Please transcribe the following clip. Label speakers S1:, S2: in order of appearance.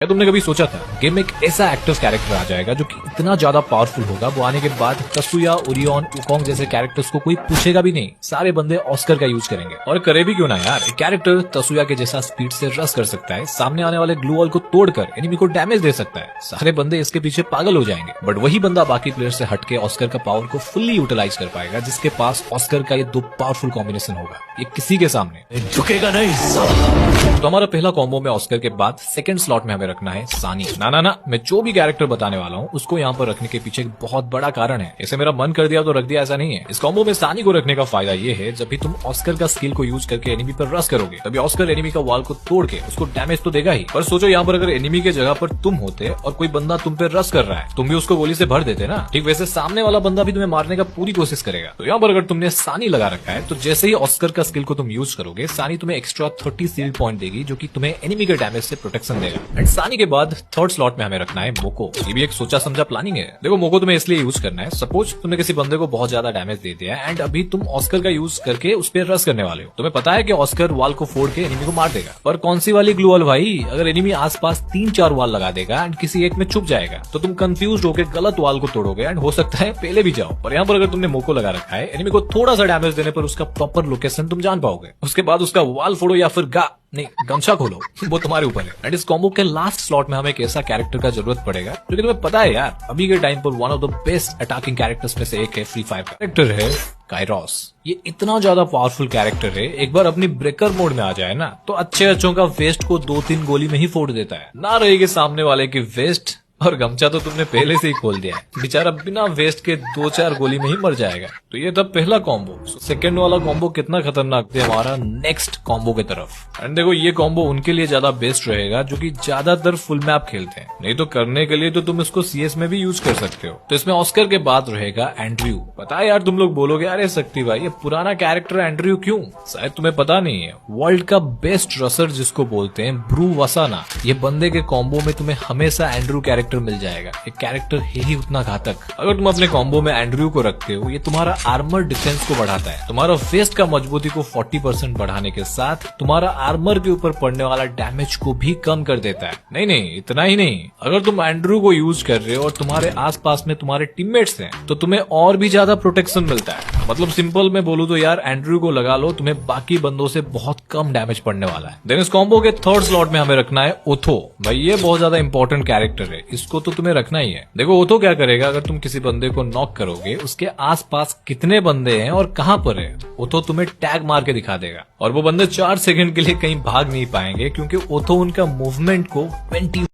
S1: क्या तुमने कभी सोचा था गेम में एक ऐसा एक्टिव कैरेक्टर आ जाएगा जो कि इतना ज्यादा पावरफुल होगा, वो आने के बाद तसुया, ओरियन, वुकोंग जैसे कैरेक्टर्स को कोई पूछेगा भी नहीं, सारे बंदे ऑस्कर का यूज करेंगे। और करे भी क्यों ना यार, एक कैरेक्टर तसुया के जैसा स्पीड से रश कर सकता है, सामने आने वाले ग्लू वॉल को तोड़कर एनिमी को डैमेज दे सकता है, सारे बंदे इसके पीछे पागल हो जाएंगे। बट वही बंदा बाकी प्लेयर से हटके ऑस्कर का पावर को फुल्ली यूटिलाइज कर पाएगा, जिसके पास ऑस्कर का ये दो पावरफुल कॉम्बिनेशन होगा, ये किसी के सामने झुकेगा नहीं। तो हमारा पहला कॉम्बो में ऑस्कर के बाद सेकंड स्लॉट में हमें रखना है सानी। ना मैं जो भी कैरेक्टर बताने वाला हूँ उसको यहाँ पर रखने के पीछे एक बहुत बड़ा कारण है। इसे मेरा मन कर दिया तो रख दिया, ऐसा नहीं है। इस कॉम्बो में सानी को रखने का फायदा ये है, जब भी तुम ऑस्कर का स्किल को यूज करके एनिमी पर रश करोगे तभी ऑस्कर एनिमी का वॉल को तोड़ के उसको डैमेज तो देगा ही, पर सोचो यहाँ पर अगर एनिमी के जगह पर तुम होते और कोई बंदा तुम पे रश कर रहा है, तुम भी उसको गोली से भर देते ना, ठीक वैसे सामने वाला बंदा भी तुम्हें मारने का पूरी कोशिश करेगा। तो यहाँ पर अगर तुमने सानी लगा रखा है तो जैसे ही ऑस्कर का स्किल को तुम यूज करोगे, सानी तुम्हें एक्स्ट्रा 30 सील्ड पॉइंट देगी, जो कि तुम्हें एनिमी के डैमेज से प्रोटेक्शन देगा। एंड सानी के बाद थर्ड स्लॉट में हमें रखना है मोको। ये भी एक सोचा समझा प्लानिंग है। देखो मोको तुम्हें इसलिए यूज करना है, सपोज तुमने किसी बंदे को बहुत ज्यादा डैमेज दे दिया है एंड अभी तुम ऑस्कर का यूज करके उस पर रश करने वाले हो। तुम्हें पता है कि ऑस्कर वॉल को फोड़ के एनिमी को मार देगा, पर कौन सी वाली ग्लू वॉल भाई? अगर एनिमी आसपास 3-4 वॉल लगा देगा एंड किसी एक में छुप जाएगा तो तुम कंफ्यूज होकर गलत वॉल को तोड़ोगे एंड हो सकता है पहले भी जाओ। पर यहाँ पर अगर तुमने मोको लगा रखा है, एनिमी को थोड़ा सा डैमेज देने पर उसका प्रॉपर लोकेशन तुम जान पाओगे। उसके बाद उसका वॉल फोड़ो या फिर गमछा खोलो, वो तुम्हारे ऊपर है। एंड इस कॉम्बो के लास्ट स्लॉट में हमें एक ऐसा कैरेक्टर का जरूरत पड़ेगा जो कि तुम्हें पता है यार, अभी के टाइम पर one of the best attacking characters में से एक है। फ्री फायर का कैरेक्टर है काइरोस। ये इतना ज्यादा पावरफुल कैरेक्टर है, एक बार अपनी ब्रेकर मोड में आ जाए ना तो अच्छों का वेस्ट को 2-3 गोली में ही फोड़ देता है। ना रहेगी सामने वाले की वेस्ट, और गमछा तो तुमने पहले से ही खोल दिया है, बेचारा बिना वेस्ट के 2-4 गोली में ही मर जाएगा। तो ये था पहला कॉम्बो। सेकंड वाला कॉम्बो कितना खतरनाक है हमारा नेक्स्ट कॉम्बो की तरफ। एंड देखो ये कॉम्बो उनके लिए ज्यादा बेस्ट रहेगा जो कि ज्यादातर फुल मैप खेलते हैं, नहीं तो करने के लिए तो तुम इसको सीएस में भी यूज कर सकते हो। तो इसमें ऑस्कर के बाद रहेगा एंड्रयू। पता है यार, तुम लोग बोलोगे अरे शक्ति भाई ये पुराना कैरेक्टर एंड्रयू क्यों? शायद तुम्हें पता नहीं है, वर्ल्ड का बेस्ट रसर जिसको बोलते हैं ब्रू वसाना, ये बंदे के कॉम्बो में तुम्हें हमेशा एंड्रयू कैरेक्टर मिल जाएगा। एक कैरेक्टर है ही उतना घातक। अगर तुम अपने कॉम्बो में एंड्रयू को रखते हो, ये तुम्हारा आर्मर डिफेंस को बढ़ाता है, तुम्हारा वेस्ट का मजबूती को 40% बढ़ाने के साथ तुम्हारा आर्मर के ऊपर पड़ने वाला डैमेज को भी कम कर देता है। नहीं इतना ही नहीं, अगर तुम एंड्रयू को यूज कर रहे हो और तुम्हारे आसपास में तुम्हारे टीममेट्स हैं तो तुम्हें और भी ज्यादा प्रोटेक्शन मिलता है। मतलब सिंपल में बोलूं तो यार एंड्रयू को लगा लो, तुम्हें बाकी बंदों से बहुत कम डैमेज पड़ने वाला है। देन इस कॉम्बो के थर्ड स्लॉट में हमें रखना है ओथो। भाई ये बहुत ज्यादा इंपॉर्टेंट कैरेक्टर है, इसको तो तुम्हें रखना ही है। देखो ओथो क्या करेगा, अगर तुम किसी बंदे को नॉक करोगे उसके आसपास कितने बंदे हैं और कहां पर है, ओथो तुम्हें टैग मार के दिखा देगा और वो बंदे 4 सेकंड के लिए कहीं भाग नहीं पाएंगे, क्योंकि ओथो उनका मूवमेंट को 20